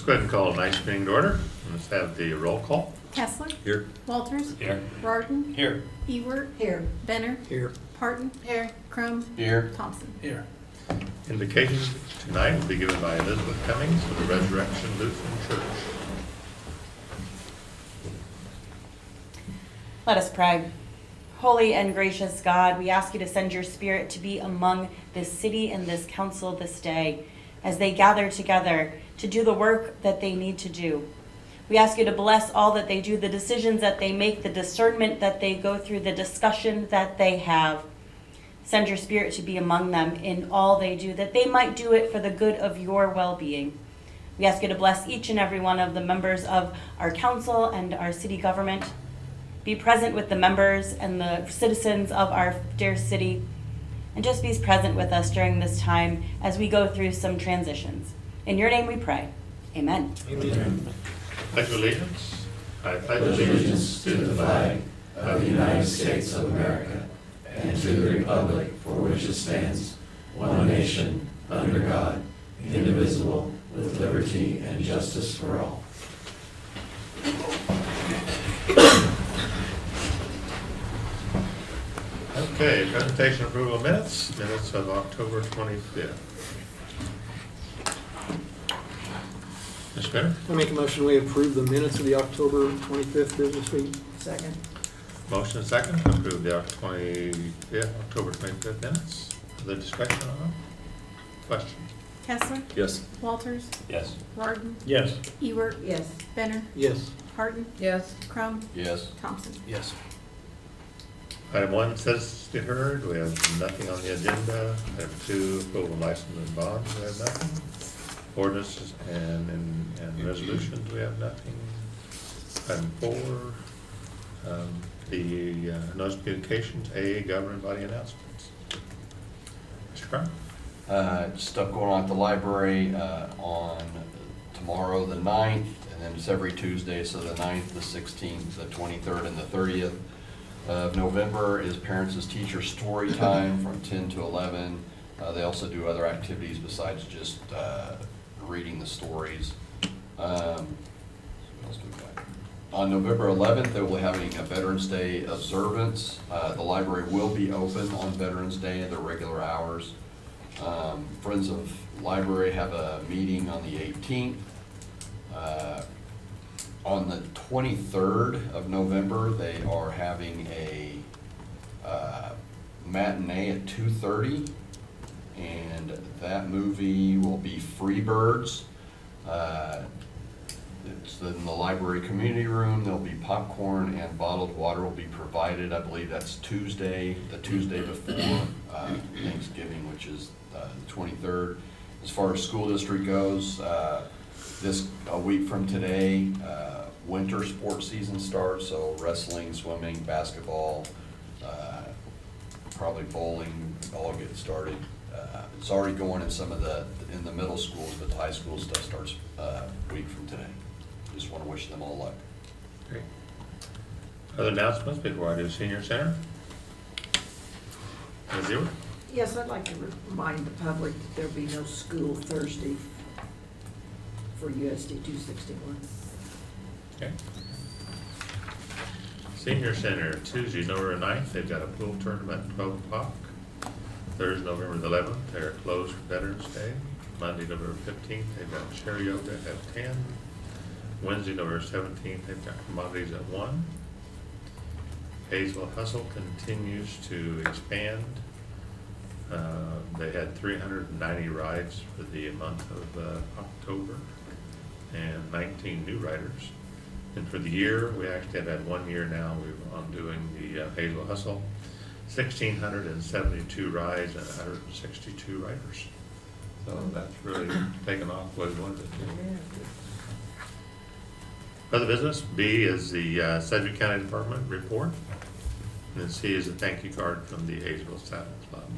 Let's go ahead and call tonight's meeting to order. Let's have the roll call. Kessler. Here. Walters. Here. Rarden. Here. Ewert. Here. Benner. Here. Parton. Here. Crum. Here. Thompson. Here. Invocations tonight will be given by Elizabeth Cummings of the Resurrection Lutheran Church. Let us pray. Holy and gracious God, we ask you to send your Spirit to be among this city and this council this day as they gather together to do the work that they need to do. We ask you to bless all that they do, the decisions that they make, the discernment that they go through, the discussion that they have. Send your Spirit to be among them in all they do, that they might do it for the good of your well-being. We ask you to bless each and every one of the members of our council and our city government. Be present with the members and the citizens of our dear city, and just be present with us during this time as we go through some transitions. In your name we pray. Amen. Amen. Pledge of allegiance. I pledge allegiance to the flag of the United States of America and to the republic for which it stands, one nation, under God, indivisible, with liberty and justice for all. Okay, presentation approval of minutes. Minutes of October 25th. Mr. Benner? I make a motion we approve the minutes of the October 25th business week. Second. Motion and second to approve the October 25th minutes. Other discussion on them? Question? Kessler. Yes. Walters. Yes. Rarden. Yes. Ewert. Yes. Benner. Yes. Parton. Yes. Crum. Yes. Thompson. Yes. Item 1 says to be heard. We have nothing on the agenda. Item 2, approval of license and bonds. We have nothing. Ordinances and resolutions. We have nothing. Item 4, the notice of communications. A, government body announcements. Mr. Crum? Stuff going on at the library on tomorrow, the 9th, and then it's every Tuesday, so the 9th, the 16th, the 23rd, and the 30th of November is Parents as Teachers Story Time from 10 to 11. They also do other activities besides just reading the stories. What else do we got? On November 11th, they will be having a Veterans Day observance. The library will be open on Veterans Day at their regular hours. Friends of Library have a meeting on the 18th. On the 23rd of November, they are having a matinee at 2:30, and that movie will be Freebirds. It's in the library community room. There'll be popcorn and bottled water will be provided. I believe that's Tuesday, the Tuesday before Thanksgiving, which is the 23rd. As far as school district goes, a week from today, winter sports season starts, so wrestling, swimming, basketball, probably bowling, all get started. It's already going in in the middle schools, but the high school stuff starts a week from today. Just want to wish them all luck. Great. Other announcements before I do Senior Center? Ms. Ewert? Yes, I'd like to remind the public that there'll be no school Thursday for USD 261. Okay. Senior Center, Tuesday, November 9th, they've got a pool tournament at 12 o'clock. Thursday, November the 11th, they're closed for Veterans Day. Monday, November 15th, they've got chair yoga at 10. Wednesday, November 17th, they've got commodities at 1. Haysville Hustle continues to expand. They had 390 rides for the month of October and 19 new riders. And for the year, we actually have had 1 year now. We're on doing the Haysville Hustle. 1,672 rides and 162 riders. So that's really taken off what we wanted it to. Other business, B is the Sedgwick County Department report. And then C is a thank you card from the Haysville Saddle Club.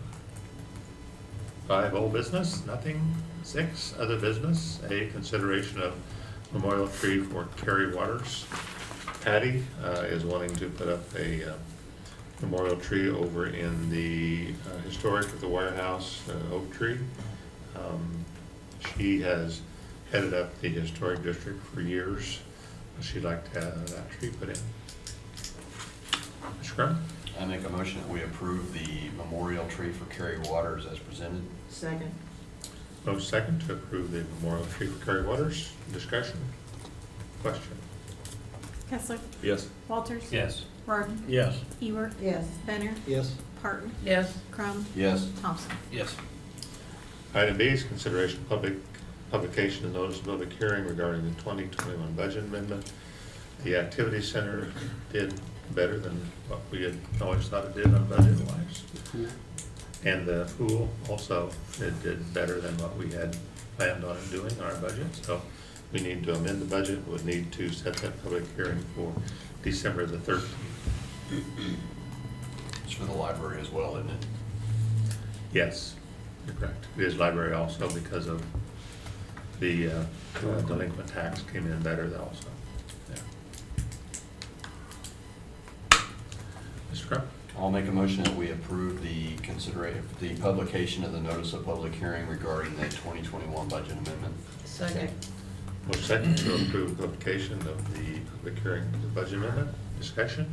5, old business, nothing. 6, other business. A, consideration of memorial tree for Carrie Waters. Patty is wanting to put up a memorial tree over in the historic of the Warehouse oak tree. She has headed up the historic district for years. She'd like to have that tree put in. Mr. Crum? I make a motion that we approve the memorial tree for Carrie Waters as presented. Second. Motion second to approve the memorial tree for Carrie Waters. Discussion? Question? Kessler, Yes. Walters. Yes. Martin, Yes. Ewert, Yes. Benner, Yes. Parton, Yes. Crum, Yes. Thompson. Yes. Item B is consideration of publication of notice of public hearing regarding the 2021 budget amendment. The activity center did better than what we had always thought it did on budget wise. And the pool also, it did better than what we had planned on doing in our budget. So we need to amend the budget, would need to set that public hearing for December the 13th. It's for the library as well, isn't it? Yes, you're correct. It is library also because of the delinquent tax came in better also. Yeah. Mr. Crump? I'll make a motion that we approve the publication of the notice of public hearing regarding the 2021 budget amendment. Second. Motion second to approve publication of the public hearing of the budget amendment. Discussion?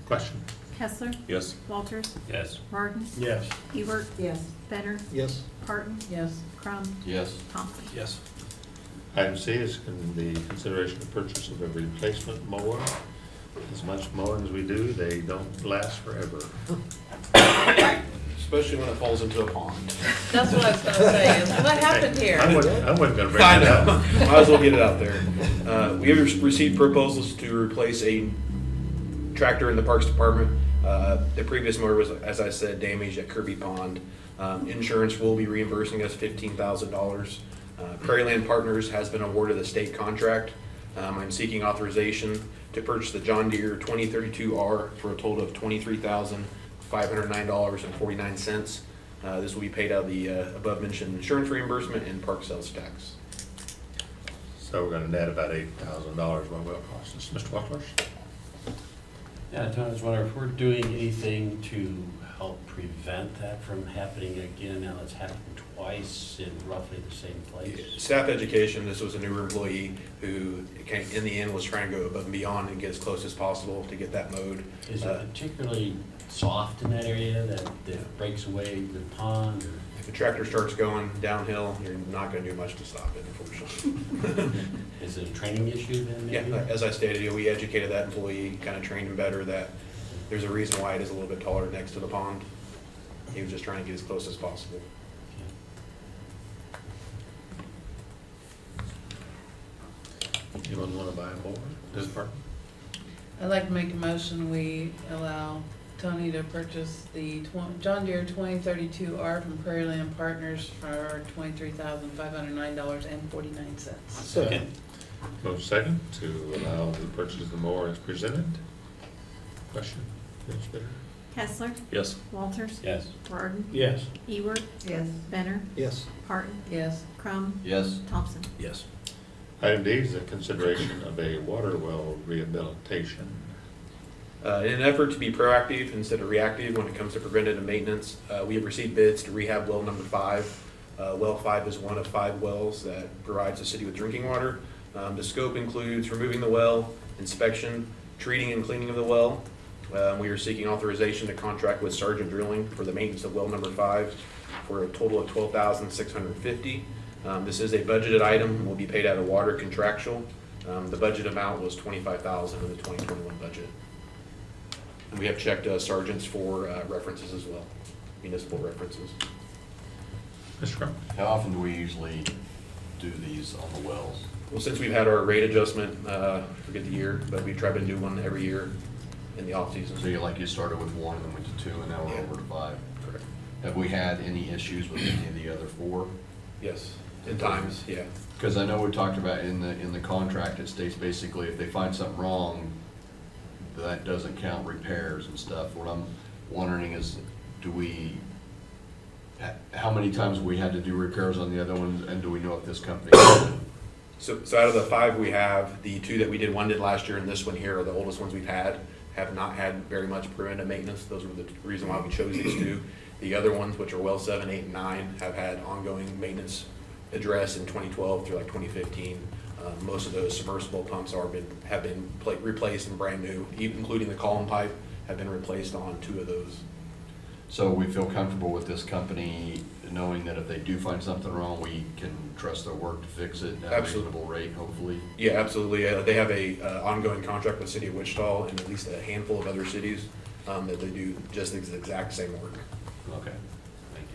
Question? Kessler, Yes. Walters, Yes. Martin, Yes. Ewert, Yes. Benner, Yes. Parton, Yes. Crum, Yes. Thompson. Yes. Item C is the consideration of purchase of a replacement mower. As much mowing as we do, they don't last forever. Especially when it falls into a pond. That's what I was gonna say, is what happened here? I wasn't gonna bring I that know, up. might as well get it out there. We have received proposals to replace a tractor in the Parks Department. The previous mower was, as I said, damaged at Kirby Pond. Insurance will be reimbursing us $15,000. Prairie Land Partners has been awarded a state contract. I'm seeking authorization to purchase the John Deere 2032R for a total of $23,509.49. This will be paid out of the above-mentioned insurance reimbursement and park sales tax. So we're gonna net about $8,000 what will it cost us. Mr. Watlers? Yeah, Tony, I was wondering if we're doing anything to help prevent that from happening again. Now it's happened twice in roughly the same place. Staff education, this was a newer employee who, in the end, was trying to go above and beyond and get as close as possible to get that mowed. Is it particularly soft in that area that breaks away the pond? Or? If the tractor starts going downhill, you're not gonna do much to stop it, unfortunately. Is it a training issue then? Yeah, maybe? as I stated, we educated that employee, kind of trained him better that there's a reason why it is a little bit taller next to the pond. He was just trying to get as close as possible. Anyone wanna buy a mower? This part? I'd like to make a motion, we allow Tony to purchase the John Deere 2032R from Prairie Land Partners for $23,509.49. Second. Motion second to allow the purchase of the mower as presented. Question? Ms. Bitter? Kessler, Yes. Walters, Yes. Martin, Yes. Ewert, Yes. Benner, Yes. Parton, Yes. Crum, Yes. Thompson. Yes. Item D is the consideration of a water well rehabilitation. In an effort to be proactive instead of reactive when it comes to preventative maintenance, we have received bids to rehab well number 5. Well 5 is one of 5 wells that provides the city with drinking water. The scope includes removing the well, inspection, treating and cleaning of the well. We are seeking authorization to contract with Sergeant Drilling for the maintenance of well number 5 for a total of $12,650. This is a budgeted item and will be paid out of water contractual. The budget amount was $25,000 in the 2021 budget. And we have checked sergeants for references as well, municipal references. Mr. Crump? How often do we usually do these on the wells? Well, since we've had our rate adjustment, I forget the year, but we try to do one every year in the off season. So you started with 1 and then went to 2 and now we're Yeah. over to 5. Correct. Have we had any issues with any of the other 4? Yes, in times, yeah. Because I know we talked about in the contract, it states basically if they find something wrong, that doesn't count repairs and stuff. What I'm wondering is, how many times have we had to do repairs on the other ones, and do we know if this company? So out of the 5 we have, the 2 that we did, one did last year and this one here are the oldest ones we've had, have not had very much preventive maintenance. Those were the reason why we chose these 2. The other ones, which are well 7, 8, and 9, have had ongoing maintenance addressed in 2012 through like 2015. Most of those submersible pumps have been replaced and brand new, including the column pipe have been replaced on 2 of those. So we feel comfortable with this company, knowing that if they do find something wrong, we can trust their work to fix it at a Absolutely. reasonable rate, hopefully. Yeah, absolutely. They have a ongoing contract with the city of Wichita and at least a handful of other cities that they do just the exact same work. Okay, thank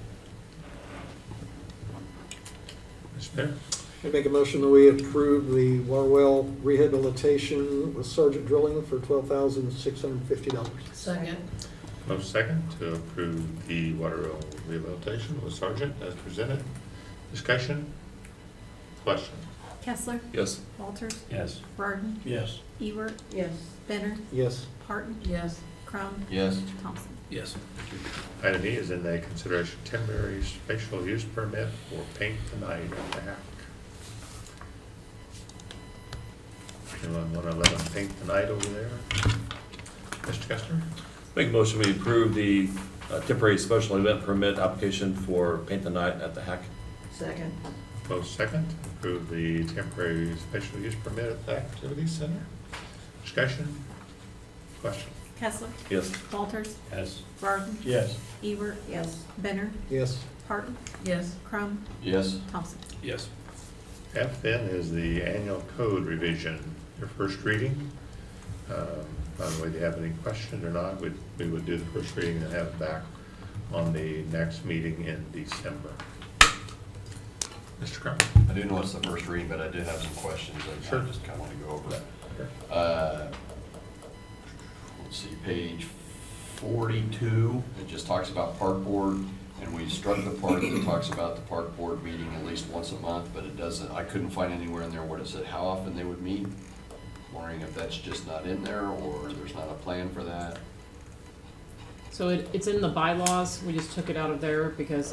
you. Mr. Mayor? I make a motion that we approve the water well rehabilitation with Sergeant Drilling for $12,650. Second. Motion second to approve the water well rehabilitation with Sergeant as presented. Discussion? Question? Kessler, Yes. Walters, Yes. Burton, Yes. Ewert, Yes. Benner, Yes. Parton, Yes. Crum, Yes. Thompson. Yes. Item E is in the consideration temporary special use permit for paint the night at the hack. Anyone want to let them paint the night over there? Mr. Kessler? Make a motion, we approve the temporary special event permit application for Paint the Night at the Hack. Second. Vote second, approve the temporary special use permit at the Activity Center. Discussion? Question? Kessler, Yes. Walters, Yes. Burton, Yes. Ewert, Yes. Benner, Yes. Parton, Yes. Crum, Yes. Thompson. Yes. F then is the annual code revision, your first reading. By the way, do you have any questions or not? We would do the first reading and have it back on the next meeting in December. Mr. Crum? I do know it's the first reading, but I did have some questions that Sure. I just kind of want to go over. Okay. Let's see, page 42, it just talks about park board, and we struck the part that talks about the park board meeting at least once a month, but it doesn't, I couldn't find anywhere in there what it said, how often they would meet. Wondering if that's just not in there, or there's not a plan for that. So it's in the bylaws, we just took it out of there because,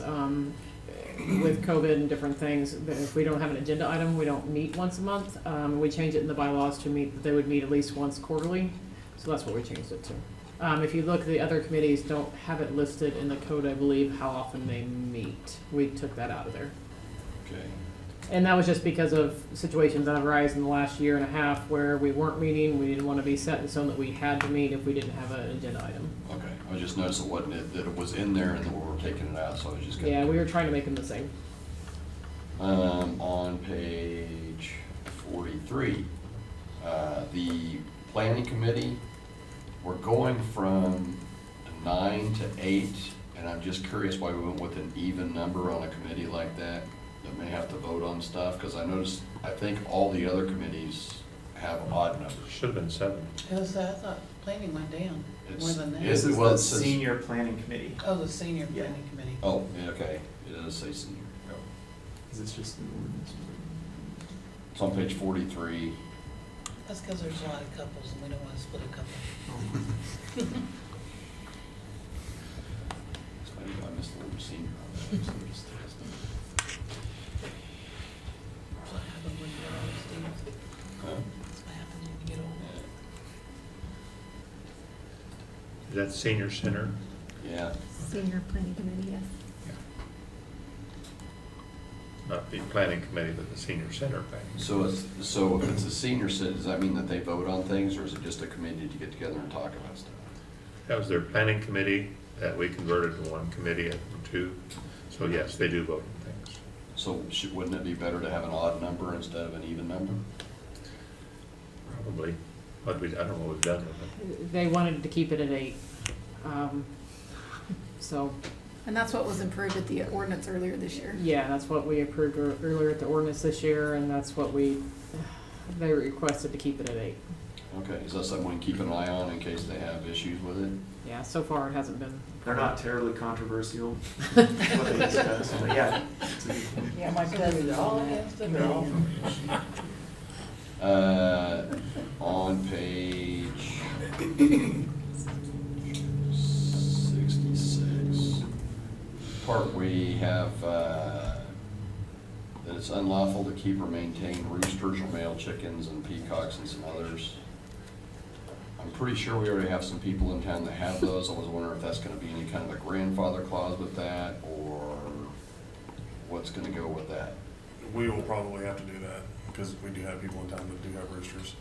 with COVID and different things, if we don't have an agenda item, we don't meet once a month. We changed it in the bylaws to meet, they would meet at least once quarterly, so that's what we changed it to. If you look, the other committees don't have it listed in the code, I believe, how often they meet. We took that out of there. Okay. And that was just because of situations that have arisen in the last year and a half where we weren't meeting, we didn't want to be set in stone that we had to meet if we didn't have an agenda item. Okay, I just noticed it wasn't, that it was in there and that we were taking it out, so I was just gonna. Yeah, we were trying to make them the same. On page 43, the planning committee, we're going from 9 to 8, and I'm just curious why we went with an even number on a committee like that may have to vote on stuff, because I noticed, I think all the other committees have odd numbers. Should have been 7. I thought planning went down more It's- than that. This This is well, the it says- senior planning committee, Oh, the senior Yeah. planning committee. Oh, yeah, okay, it does say senior. because it's just an ordinance. It's on page 43. That's because there's a lot of couples and we don't want to split a couple. I missed the word senior on that. That's what happens when you get old, Steve. Huh? That's what happens when you get old. Is that senior center? Yeah, Senior planning committee, yes. Not the planning committee, but the senior center planning. so if it's a senior citizen, does that mean that they vote on things, or is it just a committee to get together and talk about stuff? That was their planning committee that we converted to one committee and 2. So yes, they do vote on things. So wouldn't it be better to have an odd number instead of an even number? Probably. But I don't know what we've done with it. They wanted to keep it at 8. So, And that's what was improved at the ordinance earlier this year. yeah, that's what we approved earlier at the ordinance this year, and that's what they requested to keep it at 8. Okay, is that something we can keep an eye on in case they have issues with it? Yeah, so far it hasn't been. They're not terribly controversial, what they discuss, but yeah. It's a good point. Yeah, my cousin's All on that against it, committee. On page 66, part we have, that it's unlawful to keep or maintain roosters or male chickens and peacocks and some others. I'm pretty sure we already have some people in town that have those. I was wondering if that's gonna be any kind of a grandfather clause with that, or what's gonna go with that. We will probably have to do that, because we do have people in town that do have roosters.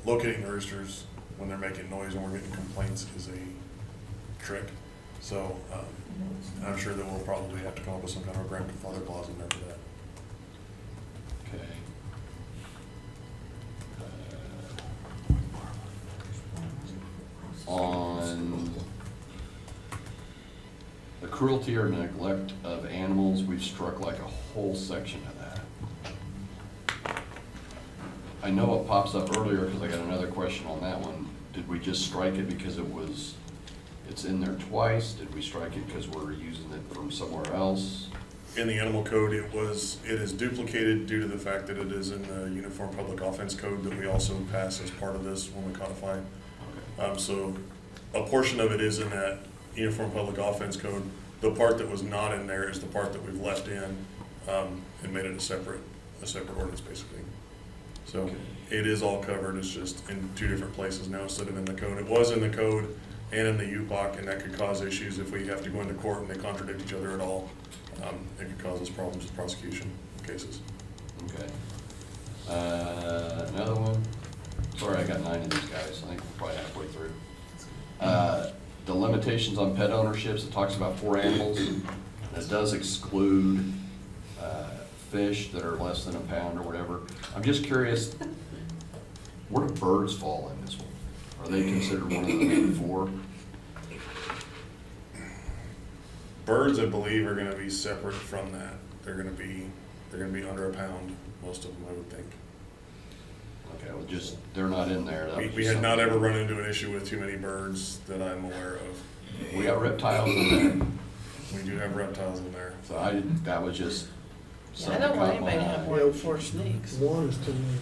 Locating the roosters when they're making noise and we're getting complaints is a trick. So, I'm sure that we'll probably have to come up with some kind of grandfather clause in there for that. Okay. On the cruelty or neglect of animals, we've struck like a whole section of that. I know it pops up earlier because I got another question on that one. Did we just strike it because it's in there twice? Did we strike it because we're using it from somewhere else? In the animal code, it is duplicated due to the fact that it is in the Uniform Public Offense Code that we also pass as part of this when we codify. So a portion of it is in that Uniform Public Offense Code. The part that was not in there is the part that we've left in and made it a separate ordinance, basically. So it is all covered. It's just in two different places now instead of in the code. It was in the code and in the UPOC, and that could cause issues if we have to go into court and they contradict each other at all. It could cause us problems with prosecution cases. Okay. Another one. Sorry, I got 9 of these guys. I think we're probably halfway through. The limitations on pet ownerships, it talks about 4 animals. And it does exclude fish that are less than a pound or whatever. I'm just curious, where do birds fall in this one? Are they considered one of the main 4? Birds, I believe, are going to be separate from that. They're going to be under a pound, most of them, I would think. Okay, well, just, they're not in there. That was We just had not something. ever run into an issue with too many birds that I'm aware of. We got reptiles in there. We do have reptiles in there. So that was just I something don't to want caught my anybody to have eye. more than 4 snakes. One is too many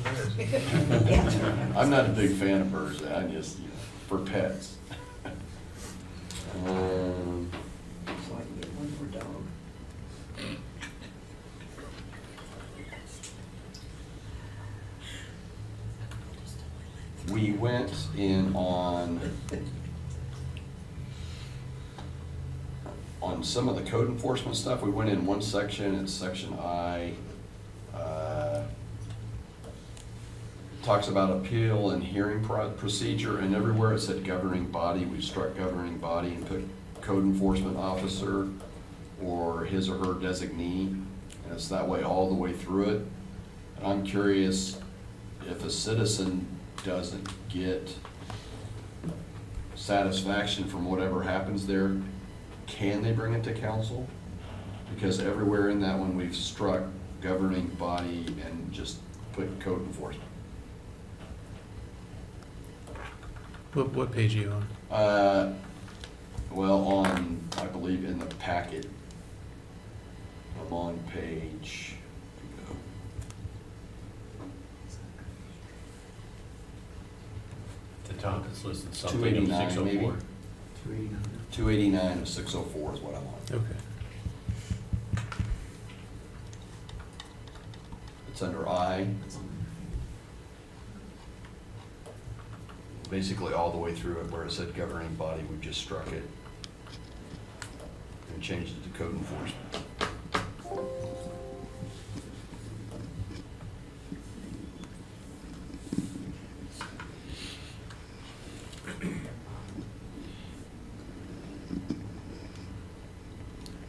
birds. I'm not a big fan of birds, I just, for pets. So I can get one more dog. We went in on some of the code enforcement stuff. We went in one section, it's section I. Talks about appeal and hearing procedure, and everywhere it said governing body, we struck governing body and put code enforcement officer or his or her designee, and it's that way all the way through it. And I'm curious, if a citizen doesn't get satisfaction from whatever happens there, can they bring it to council? Because everywhere in that one, we've struck governing body and just put code enforcement. What page are you on? Well, on, I believe in the packet, I'm on page, The top is listed something of 289 maybe? 604. 289 of 604 is what I'm on. Okay. It's under I. Basically all the way through it where it said governing body, we just struck it and changed it to code enforcement.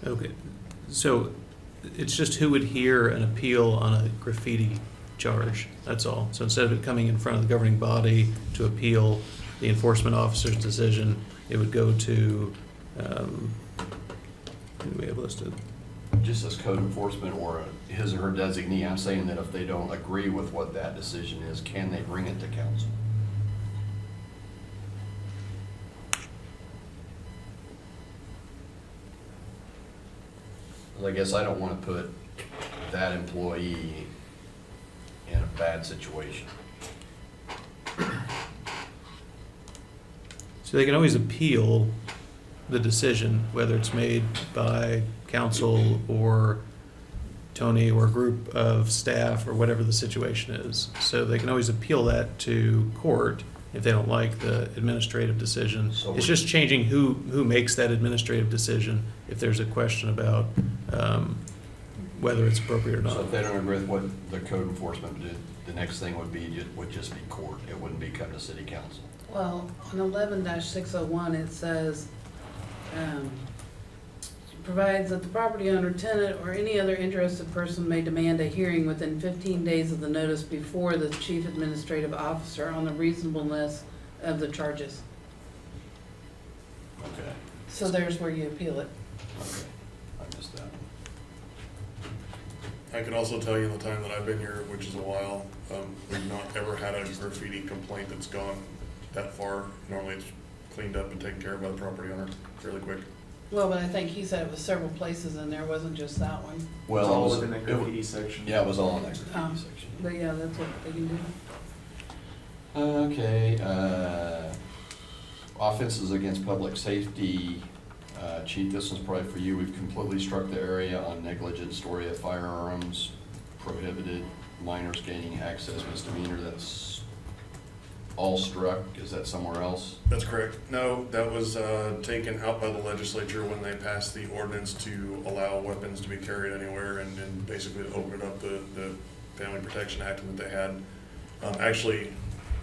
Okay, so it's just who would hear an appeal on a graffiti charge, that's all. So instead of it coming in front of the governing body to appeal the enforcement officer's decision, it would go to, who do we have listed? Just as code enforcement or his or her designee, I'm saying that if they don't agree with what that decision is, can they bring it to council? I guess I don't want to put that employee in a bad situation. So they can always appeal the decision, whether it's made by council or Tony or a group of staff or whatever the situation is. So they can always appeal that to court if they don't like the administrative decision. So It's just changing who makes that administrative decision if there's a question about whether it's appropriate or So not. if they don't agree with what the code enforcement did, the next thing would be, would just be court. It wouldn't be come to city council. Well, on 11-601, it says, provides that the property owner, tenant, or any other interested person may demand a hearing within 15 days of the notice before the chief administrative officer on the reasonableness of the charges. Okay. So there's where you appeal it. Okay, I missed that. I can also tell you in the time that I've been here, which is a while, we've not ever had a graffiti complaint that's gone that far. Normally it's cleaned up and taken care of by the property owner fairly quick. Well, but I think he said it was several places in there, wasn't just that one. It's Well, all it was- within the graffiti section. Yeah, it was all in that Oh. graffiti section. But yeah, that's what they can do. Okay, offenses against public safety. Chief, this one's probably for you. We've completely struck the area on negligent story of firearms, prohibited minors gaining access misdemeanor. That's all struck. Is that somewhere else? That's correct. No, that was taken out by the legislature when they passed the ordinance to allow weapons to be carried anywhere and basically to open up the Family Protection Act that they had. Actually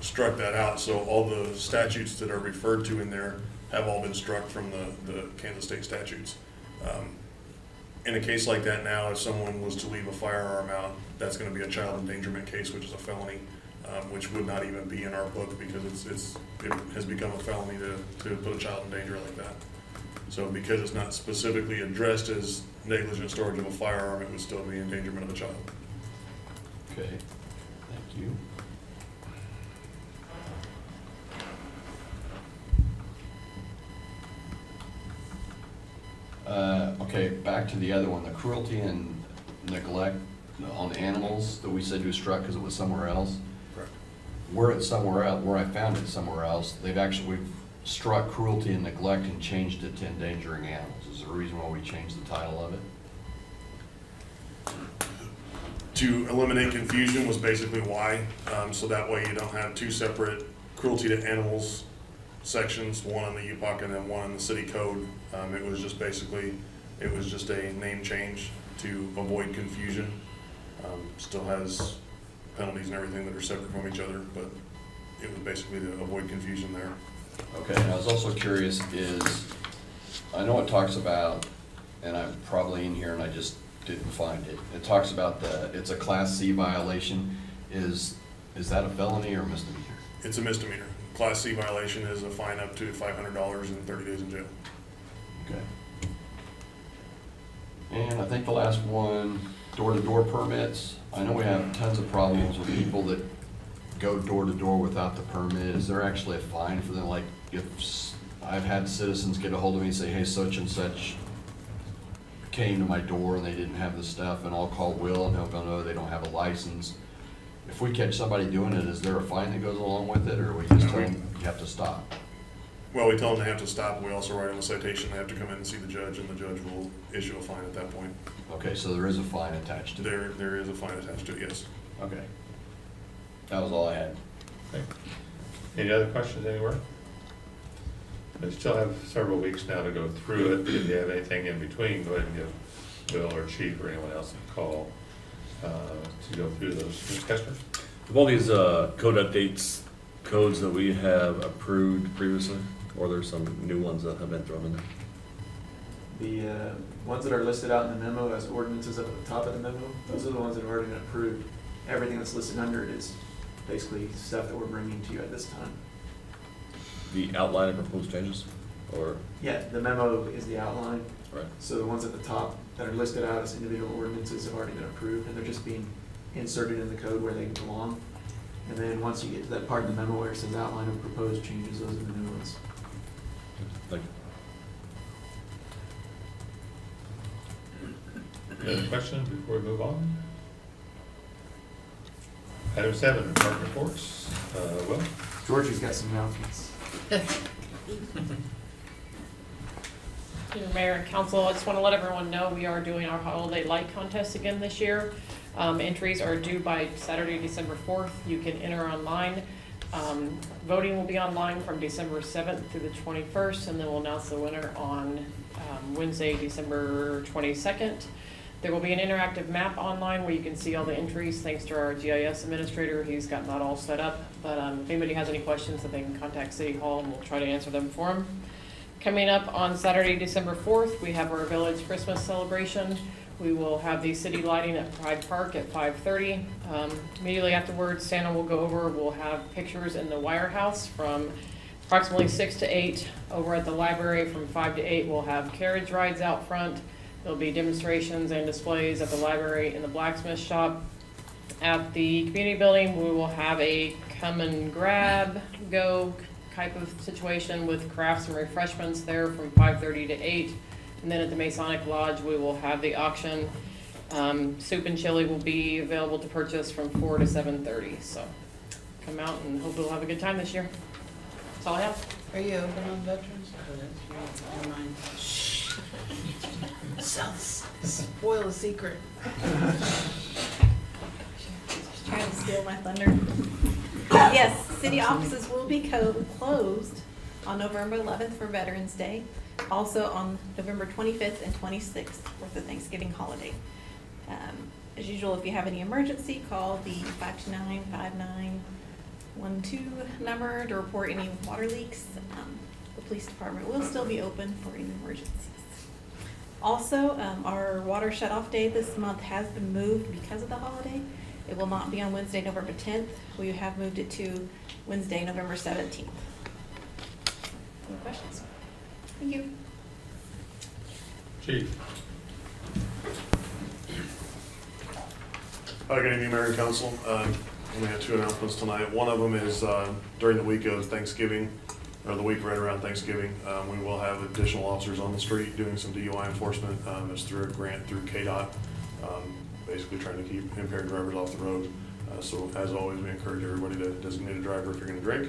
struck that out, so all the statutes that are referred to in there have all been struck from the Kansas state statutes. In a case like that now, if someone was to leave a firearm out, that's gonna be a child endangerment case, which is a felony, which would not even be in our book because it has become a felony to put a child in danger like that. So because it's not specifically addressed as negligent storage of a firearm, it would still be endangerment of a child. Okay, thank you. Okay, back to the other one, the cruelty and neglect on animals that we said you struck because it was somewhere else. Correct. Where it's somewhere else, where I found it somewhere else, we've struck cruelty and neglect and changed it to endangering animals. Is there a reason why we changed the title of it? To eliminate confusion was basically why, so that way you don't have two separate cruelty to animals sections, one on the UPOC and then one on the city code. It was just basically, it was just a name change to avoid confusion. Still has penalties and everything that are separate from each other, but it was basically to avoid confusion there. Okay, and I was also curious I know it talks about, and I'm probably in here and I just didn't find it. It talks about it's a Class C violation. Is that a felony or misdemeanor? It's a misdemeanor. Class C violation is a fine up to $500 and 30 days in jail. Okay. And I think the last one, door-to-door permits. I know we have tons of problems with people that go door-to-door without the permit. Is there actually a fine for them? Like, if I've had citizens get a hold of me and say, hey, such and such came to my door and they didn't have the stuff, and I'll call Will and he'll go, no, they don't have a license. If we catch somebody doing it, is there a fine that goes along with it, or we just tell them you have to stop? Well, we tell them they have to stop. We also write them a citation. They have to come in and see the judge, and the judge will issue a fine at that point. Okay, so there is a fine attached to it? There is a fine attached to it, yes. Okay. That was all I had. Okay. Any other questions anywhere? We still have several weeks now to go through it. If you have anything in between, go ahead and give Bill or Chief or anyone else a call to go through those. Mr. Kester? Of all these code updates, codes that we have approved previously, or there's some new ones that have been thrown in there? The ones that are listed out in the memo as ordinances up at the top of the memo, those are the ones that have already been approved. Everything that's listed under it is basically stuff that we're bringing to you at this time. The outline of proposed changes, or? Yeah, the memo is the outline. Right. So the ones at the top that are listed out as individual ordinances have already been approved, and they're just being inserted in the code where they belong. And then once you get to that part of the memo where it says outline of proposed changes, those are the new ones. Thank you. Any other questions before we move on? Item 7, department reports. Will? Georgie's got some announcements. Dear Mayor and Council, I just want to let everyone know we are doing our holiday light contest again this year. Entries are due by Saturday, December 4th. You can enter online. Voting will be online from December 7th through the 21st, and then we'll announce the winner on Wednesday, December 22nd. There will be an interactive map online where you can see all the entries, thanks to our GIS administrator. He's got that all set up. But if anybody has any questions, then they can contact City Hall and we'll try to answer them for them. Coming up on Saturday, December 4th, we have our village Christmas celebration. We will have the city lighting at Pride Park at 5:30. Immediately afterwards, Santa will go over. We'll have pictures in the Wire House from approximately 6 to 8. Over at the library from 5 to 8, we'll have carriage rides out front. There'll be demonstrations and displays at the library and the blacksmith shop. At the community building, we will have a come and grab, go type of situation with crafts and refreshments there from 5:30 to 8. And then at the Masonic Lodge, we will have the auction. Soup and chili will be available to purchase from 4 to 7:30. So come out and hope we'll have a good time this year. That's all I have. Are you open on veterans? Oh, that's your, never mind. Shh. Spoil the secret. Trying to steal my thunder. Yes, city offices will be closed on November 11th for Veterans Day. Also on November 25th and 26th for the Thanksgiving holiday. As usual, if you have any emergency, call the 529-5912 number to report any water leaks. The police department will still be open for any emergencies. Also, our water shut-off day this month has been moved because of the holiday. It will not be on Wednesday, November 10th. We have moved it to Wednesday, November 17th. Any questions? Thank you. Chief? Hi, good evening, Mayor and Council. We have two announcements tonight. One of them is during the week of Thanksgiving, or the week right around Thanksgiving, we will have additional officers on the street doing some DUI enforcement. It's through a grant through KDOT, basically trying to keep impaired drivers off the road. So as always, we encourage everybody to designate a driver if you're going to drink.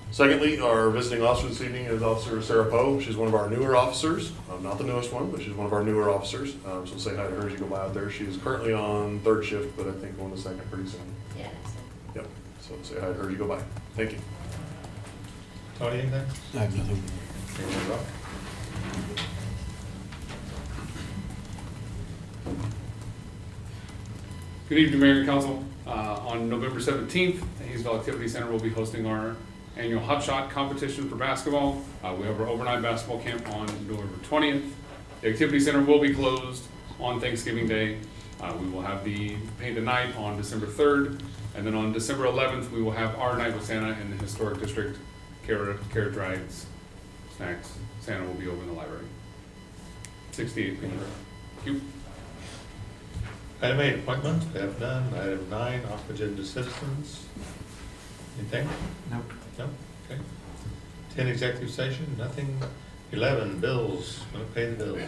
Secondly, our visiting officer this evening is Officer Sarah Poe. She's one of our newer officers, not the newest one, but she's one of our newer officers. So say hi to her as you go by out there. She is currently on third shift, but I think going to second pretty soon. Yeah. Yep, so say hi to her as you go by. Thank you. Tony, anything? I have nothing. Anything, Rob? Good evening, Mayor and Council. On November 17th, the Haysville Activity Center will be hosting our annual Hot Shot competition for basketball. We have our overnight basketball camp on November 20th. The Activity Center will be closed on Thanksgiving Day. We will have the paint the night on December 3rd, and then on December 11th, we will have our night with Santa in the Historic District. Carrot rides, snacks. Santa will be over in the library. 68 Thank you. Item 8, appointments, we have none. Item 9, off agenda citizens. Anything? Nope. No? Okay. 10, executive session, nothing. 11, bills, gonna pay the bills.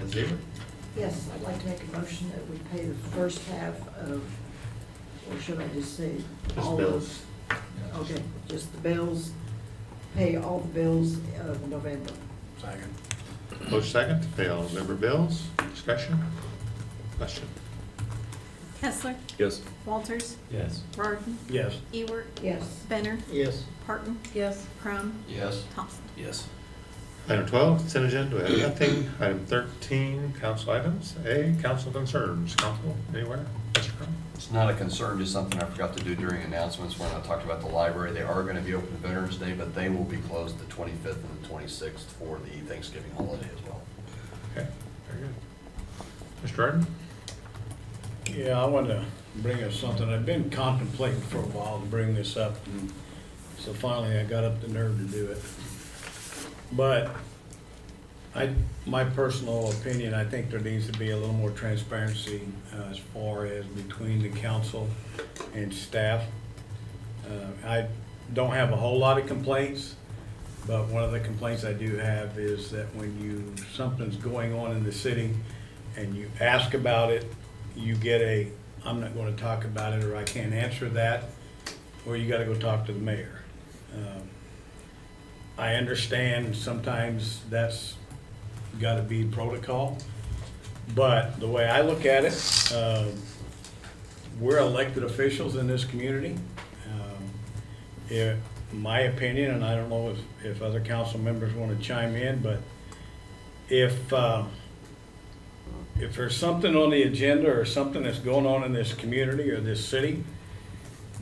Ms. Zieber? Yes, I'd like to make a motion that we pay the first half of, or should I just say? Just all bills. Okay, just the bills, pay all the bills of November. Second. Motion second, to pay all November bills. Discussion? Question? Kessler, Yes. Walters, Yes. Rarden, Yes. Ewert, Yes. Benner, Yes. Parton, Yes. Crum, Yes. Thompson. Yes. Item 12, consent agenda, we have nothing. Item 13, council items. A, council concerns. Council, anywhere? Mr. Crum? It's not a concern, just something I forgot to do during announcements when I talked about the library. They are going to be open Veterans Day, but they will be closed the 25th and the 26th for the Thanksgiving holiday as well. Okay, very good. Mr. Rarden? Yeah, I want to bring up something. I've been contemplating for a while to bring this up, and so finally I got up the nerve to do it. But my personal opinion, I think there needs to be a little more transparency as far as between the council and staff. I don't have a whole lot of complaints, but one of the complaints I do have is that when something's going on in the city and you ask about it, you get I'm not going to talk about it, or I can't answer that, or you got to go talk to the mayor. I understand sometimes that's got to be protocol, but the way I look at it, we're elected officials in this community. In my opinion, and I don't know if other council members want to chime in, but if if there's something on the agenda or something that's going on in this community or this city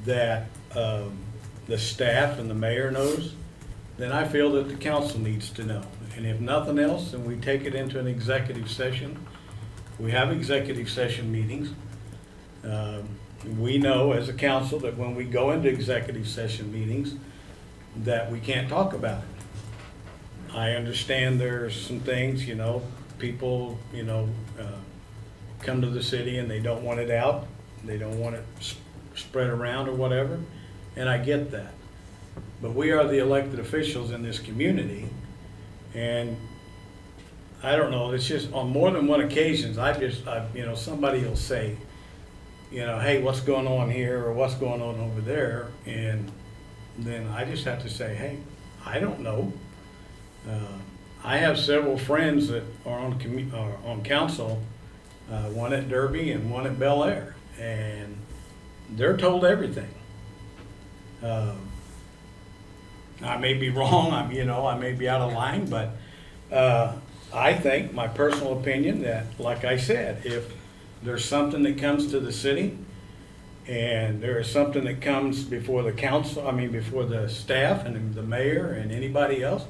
that the staff and the mayor knows, then I feel that the council needs to know. And if nothing else, then we take it into an executive session. We have executive session meetings. We know as a council that when we go into executive session meetings, that we can't talk about it. I understand there's some things, people, come to the city and they don't want it out. They don't want it spread around or whatever, and I get that. But we are the elected officials in this community, and I don't know, it's just on more than one occasions, somebody will say, hey, what's going on here or what's going on over there? And then I just have to say, hey, I don't know. I have several friends that are on council, one at Derby and one at Bel Air, and they're told everything. I may be wrong, I may be out of line, but I think, my personal opinion, that, like I said, if there's something that comes to the city and there is something that comes before the council, before the staff and the mayor and anybody else,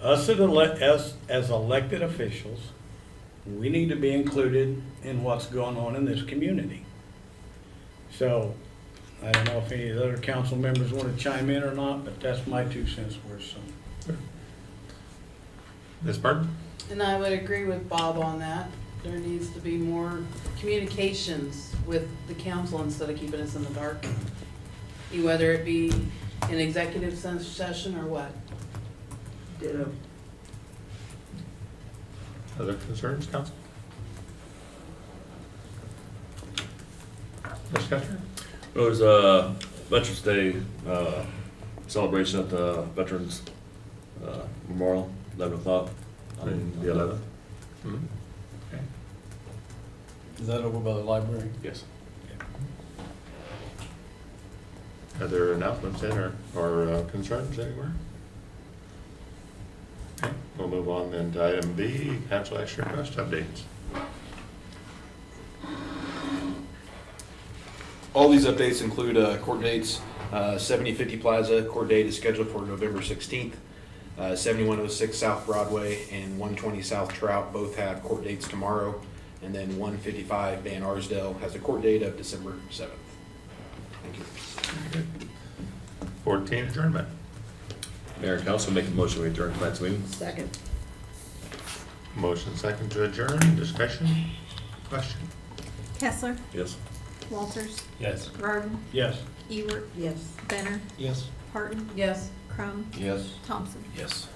us as elected officials, we need to be included in what's going on in this community. So, I don't know if any of the other council members want to chime in or not, but that's my 2 cents worth, so. Ms. Burton? And I would agree with Bob on that. There needs to be more communications with the council instead of keeping us in the dark. Whether it be an executive session or what. Ditto. Other concerns, council? Ms. Kester? Well, there's a Veterans Day celebration at the Veterans Memorial, 11 o'clock on the 11th. Mhm. Okay. Is that over by the library? Yes. Other announcements or concerns anywhere? Okay, we'll move on then to item B, council action request updates. All these updates include court dates. 7050 Plaza, court date is scheduled for November 16th. 7106 South Broadway and 120 South Trout both have court dates tomorrow. And then 155 Van Arsdale has a court date of December 7th. Thank you. 14, adjournment. Mayor and council make a motion to adjourn tonight's meeting. Second. Motion second to adjourn, discussion, question? Kessler, Yes. Walters, Yes. Garden, Yes. Ewert, Yes. Benner, Yes. Parton, Yes. Crum, Yes. Thompson. Yes.